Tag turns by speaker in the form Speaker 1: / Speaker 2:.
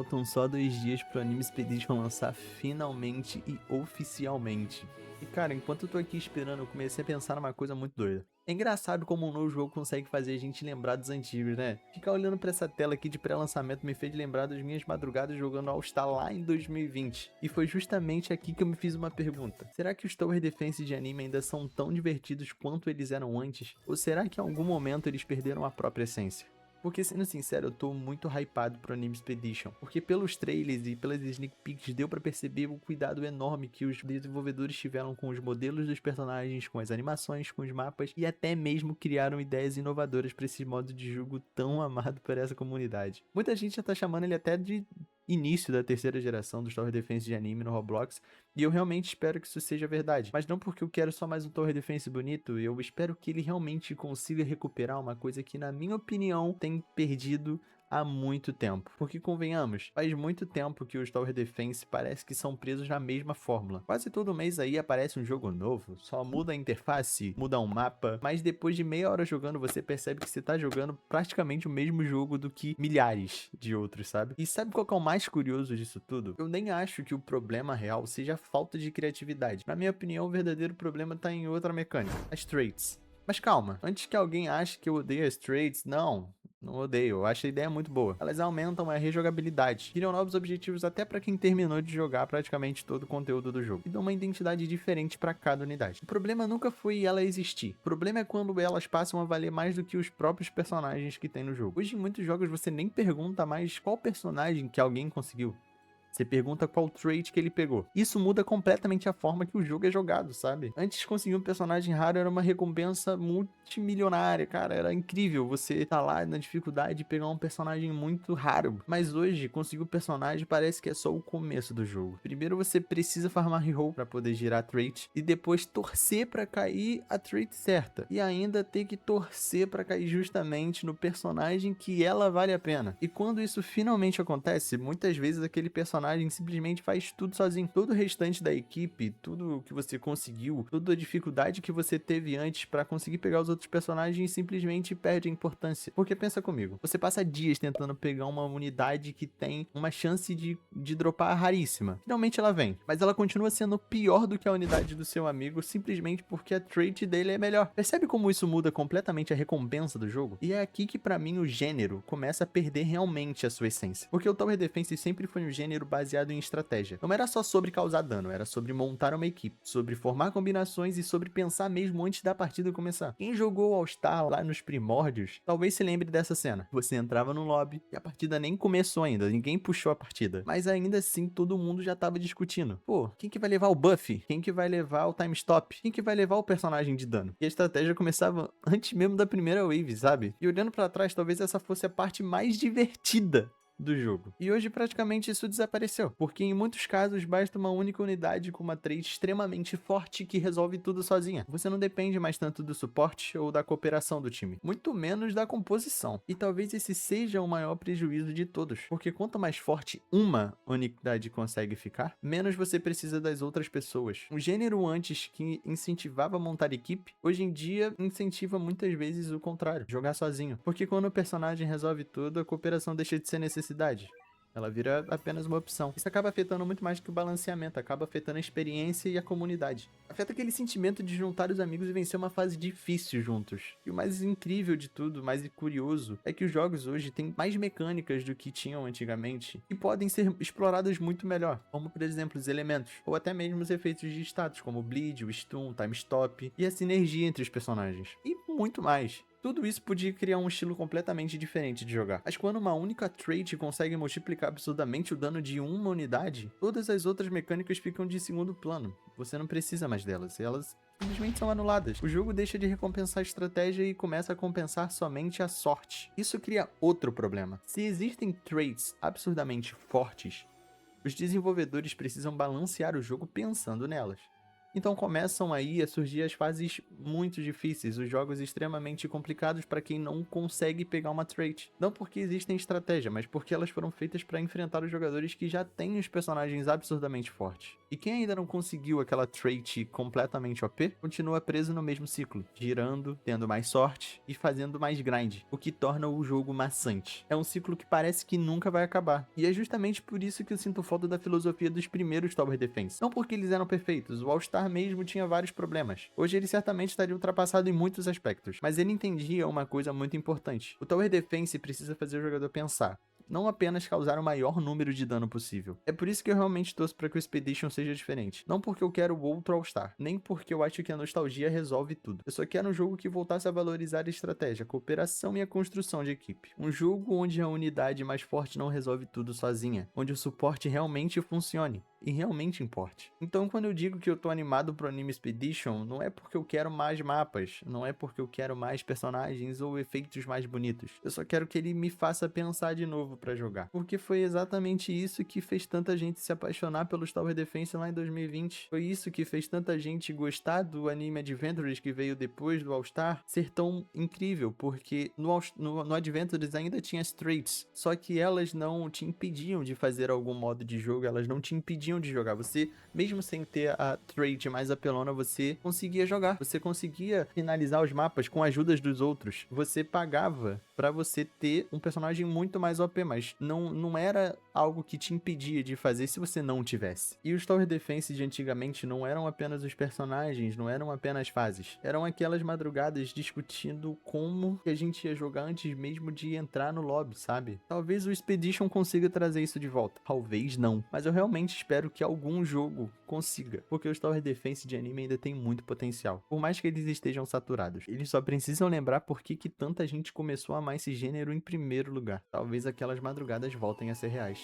Speaker 1: faltam só 2 dias pro Anime Expedition lançar finalmente e oficialmente. E cara, enquanto eu tô aqui esperando, eu comecei a pensar numa coisa muito doida. É engraçado como um novo jogo consegue fazer a gente lembrar dos antigos, né? Ficar olhando pra essa tela aqui de pré-lançamento me fez lembrar das minhas madrugadas jogando All Star lá em 2020. E foi justamente aqui que eu me fiz uma pergunta. Será que os Tower Defense de anime ainda são tão divertidos quanto eles eram antes? Ou será que em algum momento eles perderam a própria essência? Porque, sendo sincero, eu tô muito hypado pro Anime Expedition. Porque pelos trailers e pelas sneak peeks deu pra perceber o cuidado enorme que os desenvolvedores tiveram com os modelos dos personagens, com as animações, com os mapas e até mesmo criaram ideias inovadoras pra esse modo de jogo tão amado por essa comunidade. Muita gente já tá chamando ele até de início da terceira geração dos Tower Defense de anime no Roblox, e eu realmente espero que isso seja verdade. Mas não porque eu quero só mais um Tower Defense bonito, eu espero que ele realmente consiga recuperar uma coisa que, na minha opinião, tem perdido há muito tempo. Porque, convenhamos, faz muito tempo que os Tower Defense parece que são presos na mesma fórmula. Quase todo mês aí aparece um jogo novo, só muda a interface, muda um mapa, mas depois de meia hora jogando você percebe que você tá jogando praticamente o mesmo jogo do que milhares de outros, sabe? E sabe qual que é o mais curioso disso tudo? Eu nem acho que o problema real seja a falta de criatividade. Na minha opinião, o verdadeiro problema tá em outra mecânica, as traits. Mas calma, antes que alguém ache que eu odeio as trades, não odeio, eu acho a ideia muito boa. Elas aumentam a rejogabilidade, criam novos objetivos até pra quem terminou de jogar praticamente todo o conteúdo do jogo, e dão uma identidade diferente pra cada unidade. O problema nunca foi ela existir, o problema é quando elas passam a valer mais do que os próprios personagens que tem no jogo. Hoje em muitos jogos você nem pergunta mais qual personagem que alguém conseguiu. Você pergunta qual trait que ele pegou. Isso muda completamente a forma que o jogo é jogado, sabe? Antes, conseguir um personagem raro era uma recompensa multimilionária, cara. Era incrível você tá lá na dificuldade e pegar um personagem muito raro. Mas hoje, conseguir o personagem parece que é só o começo do jogo. Primeiro você precisa farmar reroll pra poder girar a trait. E depois torcer pra cair a trait certa. E ainda ter que torcer pra cair justamente no personagem que ela vale a pena. E quando isso finalmente acontece, muitas vezes aquele personagem simplesmente faz tudo sozinho. Todo o restante da equipe, tudo que você conseguiu, toda a dificuldade que você teve antes pra conseguir pegar os outros personagens simplesmente perde a importância. Porque pensa comigo, você passa dias tentando pegar uma unidade que tem uma chance de dropar raríssima. Finalmente ela vem, mas ela continua sendo pior do que a unidade do seu amigo simplesmente porque a trait dele é melhor. Percebe como isso muda completamente a recompensa do jogo? E é aqui que pra mim o gênero começa a perder realmente a sua essência. Porque o Tower Defense sempre foi um gênero baseado em estratégia. Não era só sobre causar dano, era sobre montar uma equipe, sobre formar combinações e sobre pensar mesmo antes da partida começar. Quem jogou All Star lá nos primórdios, talvez se lembre dessa cena. Você entrava no lobby e a partida nem começou ainda, ninguém puxou a partida. Mas ainda assim, todo mundo já tava discutindo. Pô, quem que vai levar o buff? Quem que vai levar o time stop? Quem que vai levar o personagem de dano? E a estratégia começava antes mesmo da primeira wave, sabe? E olhando pra trás, talvez essa fosse a parte mais divertida do jogo. E hoje praticamente isso desapareceu, porque em muitos casos basta uma única unidade com uma trait extremamente forte que resolve tudo sozinha. Você não depende mais tanto do suporte ou da cooperação do time, muito menos da composição. E talvez esse seja o maior prejuízo de todos, porque quanto mais forte uma unidade consegue ficar, menos você precisa das outras pessoas. Um gênero antes que incentivava montar equipe, hoje em dia incentiva muitas vezes o contrário, jogar sozinho. Porque quando o personagem resolve tudo, a cooperação deixa de ser necessidade. Ela vira apenas uma opção. Isso acaba afetando muito mais que o balanceamento, acaba afetando a experiência e a comunidade. Afeta aquele sentimento de juntar os amigos e vencer uma fase difícil juntos. E o mais incrível de tudo, mais curioso, é que os jogos hoje têm mais mecânicas do que tinham antigamente e podem ser exploradas muito melhor, como por exemplo os elementos, ou até mesmo os efeitos de status, como o bleed, o stun, o time stop e a sinergia entre os personagens. E muito mais. Tudo isso podia criar um estilo completamente diferente de jogar. Mas quando uma única trait consegue multiplicar absurdamente o dano de uma unidade, todas as outras mecânicas ficam de segundo plano. Você não precisa mais delas, elas simplesmente são anuladas. O jogo deixa de recompensar a estratégia e começa a compensar somente a sorte. Isso cria outro problema. Se existem traits absurdamente fortes, os desenvolvedores precisam balancear o jogo pensando nelas. Então começam aí a surgir as fases muito difíceis, os jogos extremamente complicados para quem não consegue pegar uma trait. Não porque existem estratégia, mas porque elas foram feitas para enfrentar os jogadores que já têm os personagens absurdamente fortes. E quem ainda não conseguiu aquela trait completamente OP, continua preso no mesmo ciclo, girando, tendo mais sorte e fazendo mais grind, o que torna o jogo maçante. É um ciclo que parece que nunca vai acabar. E é justamente por isso que eu sinto falta da filosofia dos primeiros Tower Defense. Não porque eles eram perfeitos, o All-Star mesmo tinha vários problemas. Hoje ele certamente estaria ultrapassado em muitos aspectos, mas ele entendia uma coisa muito importante. O Tower Defense precisa fazer o jogador pensar, não apenas causar o maior número de dano possível. É por isso que eu realmente torço para que o Expedition seja diferente. Não porque eu quero outro All-Star, nem porque eu acho que a nostalgia resolve tudo. Eu só quero um jogo que voltasse a valorizar a estratégia, a cooperação e a construção de equipe. Um jogo onde a unidade mais forte não resolve tudo sozinha, onde o suporte realmente funcione e realmente importe. Então, quando eu digo que eu tô animado pro Anime Expedition, não é porque eu quero mais mapas, não é porque eu quero mais personagens ou efeitos mais bonitos. Eu só quero que ele me faça pensar de novo pra jogar. Porque foi exatamente isso que fez tanta gente se apaixonar pelos Tower Defense lá em 2020. Foi isso que fez tanta gente gostar do Anime Adventures que veio depois do All-Star ser tão incrível, porque no Adventures ainda tinha as traits, só que elas não te impediam de fazer algum modo de jogo, elas não te impediam de jogar. Você, mesmo sem ter a trait mais apelona, você conseguia jogar. Você conseguia finalizar os mapas com ajudas dos outros. Você pagava pra você ter um personagem muito mais OP, mas não era algo que te impedia de fazer se você não tivesse. E os Tower Defense de antigamente não eram apenas os personagens, não eram apenas fases. Eram aquelas madrugadas discutindo como que a gente ia jogar antes mesmo de entrar no lobby, sabe? Talvez o Expedition consiga trazer isso de volta. Talvez não. Mas eu realmente espero que algum jogo consiga, porque os Tower Defense de anime ainda tem muito potencial. Por mais que eles estejam saturados, eles só precisam lembrar por que tanta gente começou a amar esse gênero em primeiro lugar. Talvez aquelas madrugadas voltem a ser reais.